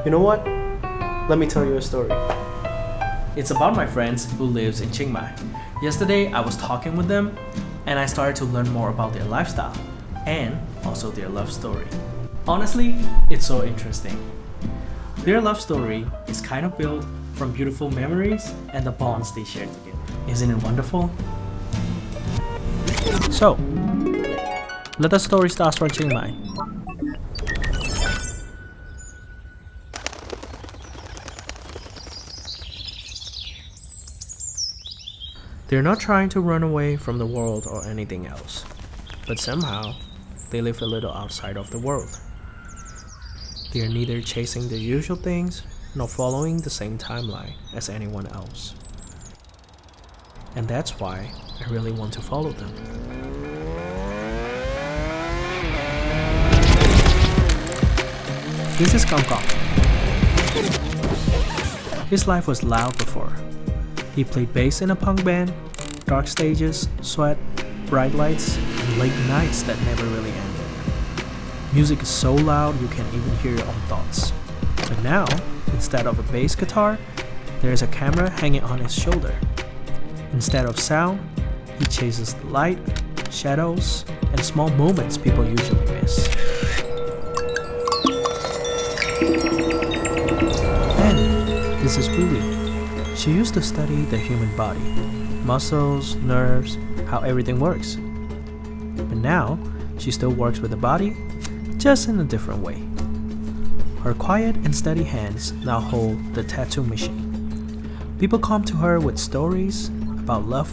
You know what? Let me tell you a story. It's about my friends who lives in Chiang Mai. Yesterday I was talking with them and I started to learn more about their lifestyle and also their love story. Honestly, it's so interesting. Their love story is kind of built from beautiful memories and the bonds they share together. Isn't it wonderful? So, let the story start from Chiang Mai. They're not trying to run away from the world or anything else, but somehow they live a little outside of the world. They are neither chasing the usual things nor following the same timeline as anyone else. And that's why I really want to follow them. This is Kong Kong. His life was loud before. He played bass in a punk band, dark stages, sweat, bright lights, and late nights that never really ended. Music is so loud you can't even hear your own thoughts. But now, instead of a bass guitar, there is a camera hanging on his shoulder. Instead of sound, he chases the light, shadows, and small moments people usually miss. And this is Ruby. She used to study the human body, muscles, nerves, how everything works. But now, she still works with the body, just in a different way. Her quiet and steady hands now hold the tattoo machine. People come to her with stories about love,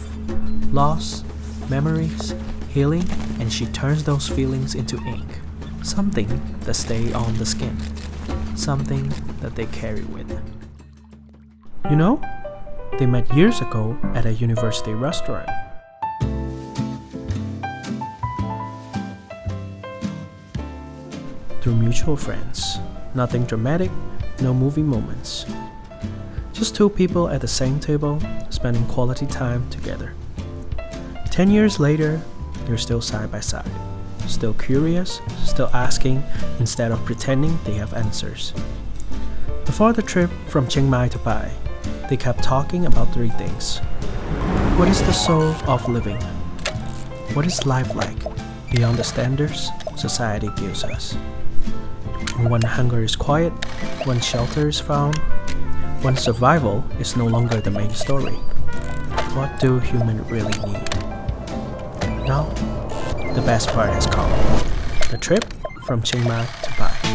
loss, memories, healing, and she turns those feelings into ink. Something that stays on the skin. Something that they carry with. You know, they met years ago at a university restaurant. Through mutual friends. Nothing dramatic, no movie moments. Just two people at the same table, spending quality time together. 10 years later, they're still side by side. Still curious, still asking instead of pretending they have answers. Before the trip from Chiang Mai to Pai, they kept talking about three things. What is the soul of living? What is life like beyond the standards society gives us? And when hunger is quiet, when shelter is found, when survival is no longer the main story, what do humans really need? Now, the best part has come. The trip from Chiang Mai to Pai.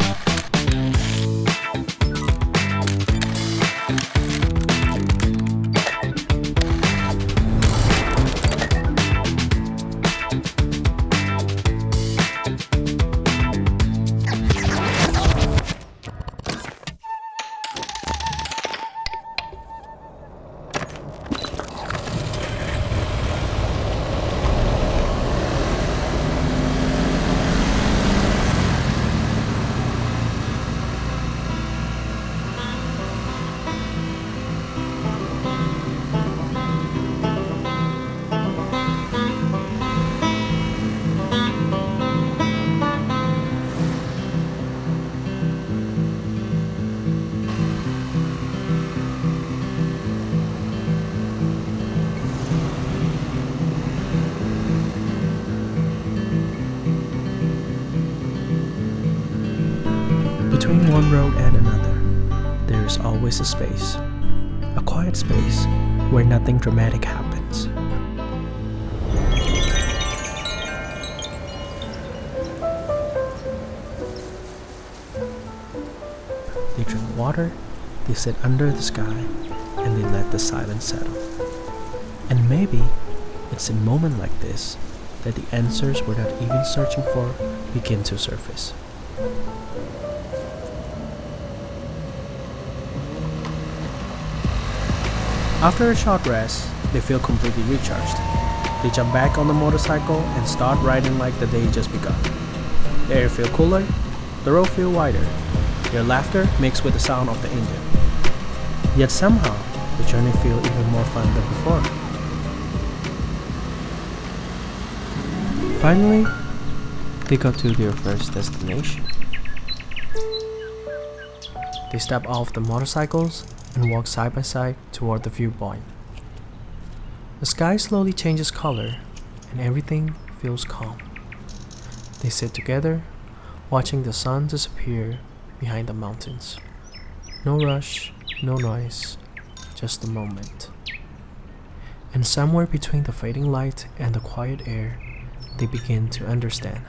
Between one road and another, there is always a space, a quiet space where nothing dramatic happens. They drink water, they sit under the sky, and they let the silence settle. And maybe it's in moments like this that the answers we're not even searching for begin to surface. After a short rest, they feel completely recharged. They jump back on the motorcycle and start riding like the day just begun. The air feels cooler, the road feels wider. Their laughter mixed with the sound of the engine. Yet somehow, the journey feels even more fun than before. Finally, they got to their first destination. They step off the motorcycles and walk side by side toward the viewpoint. The sky slowly changes color and everything feels calm. They sit together, watching the sun disappear behind the mountains. No rush, no noise, just the moment. And somewhere between the fading light and the quiet air, they begin to understand.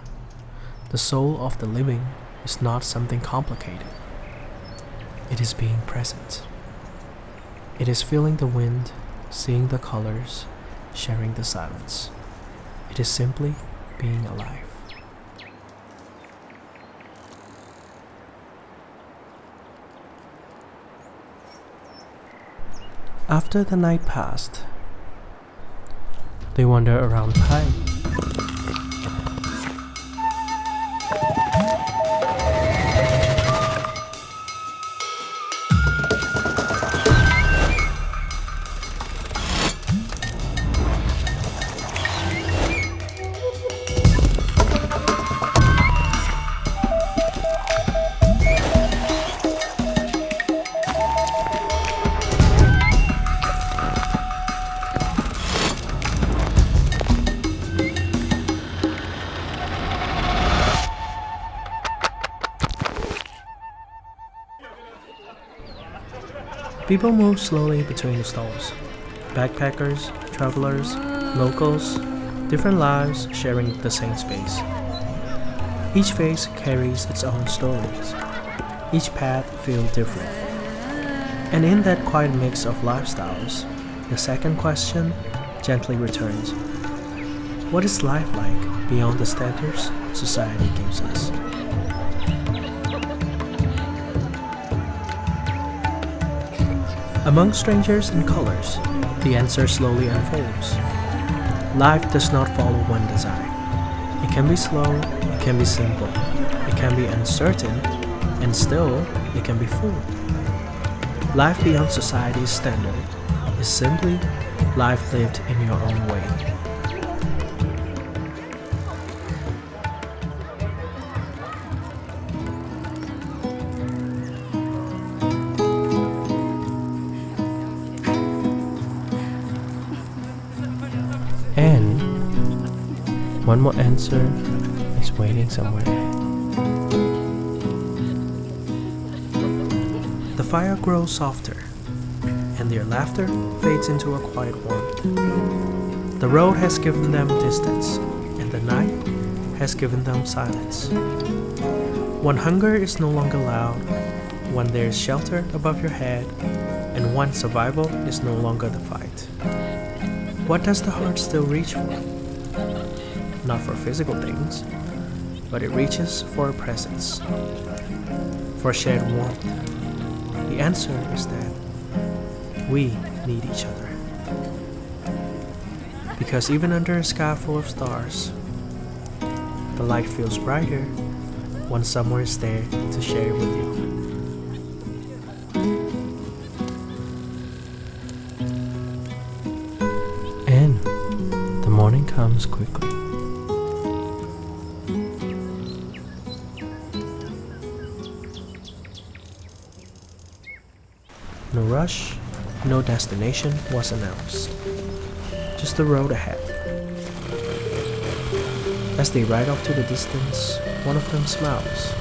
The soul of the living is not something complicated. It is being present. It is feeling the wind, seeing the colors, sharing the silence. It is simply being alive. After the night passed, they wander around Thailand. People move slowly between the stalls. Backpackers, travelers, locals, different lives sharing the same space. Each face carries its own stories. Each path feels different. And in that quiet mix of lifestyles, the second question gently returns. What is life like beyond the standards society gives us? Among strangers and colors, the answer slowly unfolds. Life does not follow one design. It can be slow, it can be simple, it can be uncertain, and still, it can be full. Life beyond society's standard is simply life lived in your own way. And one more answer is waiting somewhere. The fire grows softer, and their laughter fades into a quiet warmth. The road has given them distance, and the night has given them silence. When hunger is no longer loud, when there is shelter above your head, and when survival is no longer the fight. What does the heart still reach for? Not for physical things, but it reaches for a presence, for shared warmth. The answer is that we need each other. Because even under a sky full of stars, the light feels brighter when someone is there to share it with you. And the morning comes quickly. No rush, no destination was announced. Just the road ahead. As they ride off to the distance, one of them smiles.